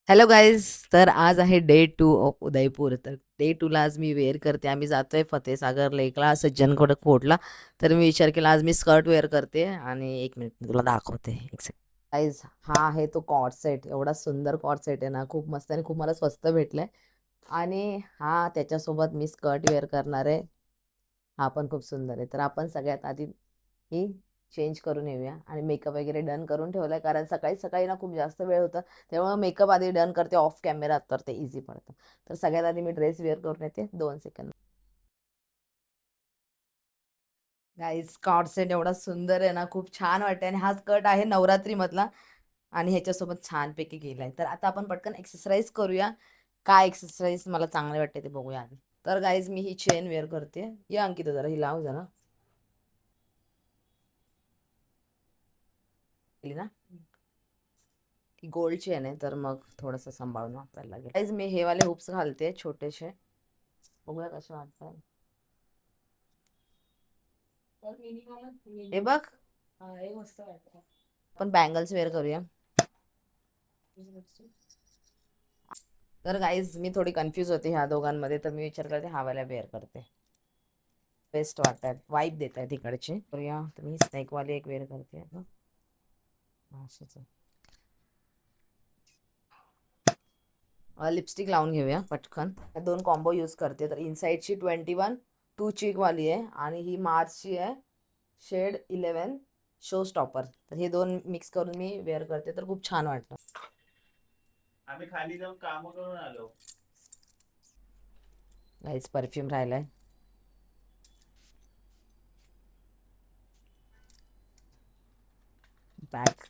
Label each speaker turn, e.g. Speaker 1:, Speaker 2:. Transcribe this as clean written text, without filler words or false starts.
Speaker 1: Hello guys. तर आज आहे डे 2 ऑफ उदयपूर. तर डे 2ला आज मी वेअर करते. आम्ही जातोय फतेसागर लेकला, सज्जनगड फोर्टला. तर मी विचार केला आज मी स्कर्ट वेअर करते आणि एक मिनिट मी तुला दाखवते. एक सेकंड गाईज, हा आहे तो कॉर्ड सेट. एवढा सुंदर कॉर्ड सेट आहे ना, खूप मस्त आणि खूप मला स्वस्त भेटलाय. आणि हा त्याच्यासोबत मी स्कर्ट वेअर करणार आहे. हा पण खूप सुंदर आहे. तर आपण सगळ्यात आधी ही चेंज करून येऊया आणि मेकअप वगैरे डन करून ठेवलाय, कारण सकाळी सकाळी ना खूप जास्त वेळ होता. तेव्हा मेकअप आधी डन करते ऑफ कॅमेरा, तर ते इझी पडतं. तर सगळ्यात आधी मी ड्रेस वेअर करून येते. 2 सेकंद. गाईज, कॉर्ड सेट एवढा सुंदर आहे ना, खूप छान वाटते. आणि हा स्कर्ट आहे नवरात्री मधला आणि ह्याच्यासोबत छानपैकी गेलाय. तर आता आपण पटकन एक्सरसाइज करूया. काय एक्सरसाइज मला चांगले वाटते ते बघूया आधी. तर गाईज, मी ही चेन वेअर करते. या अंकिता, जरा ही लाव जरा. केली ना. ती गोल्ड चेन आहे, तर मग थोडंसं सांभाळून वापरायला लागेल. गाईज, मी हे वाले हुप्स घालते छोटेसे. बघूया कसे वाटतात. हे बघ. आपण बँगल्स वेअर करूया. तर गाईज, मी थोडी कन्फ्यूज होते ह्या दोघांमध्ये, तर मी विचार करते हा वाला वेअर करते. बेस्ट वाटतात, वाईब देत आहेत तिकडचे. करूया. तर मी स्नेक वाली एक वेअर करते. अशीच. लिपस्टिक लावून घेऊया पटकन. दोन कॉम्बो यूज करते. तर इनसाइडची 21 टू चीक वाली आहे आणि ही मार्सची आहे शेड 11 शो स्टॉपर. तर हे दोन मिक्स करून मी वेअर करते, तर खूप छान वाटतं. आम्ही खाली जाऊन काम करून आलो. गाईस, परफ्यूम राहिलाय. बॅग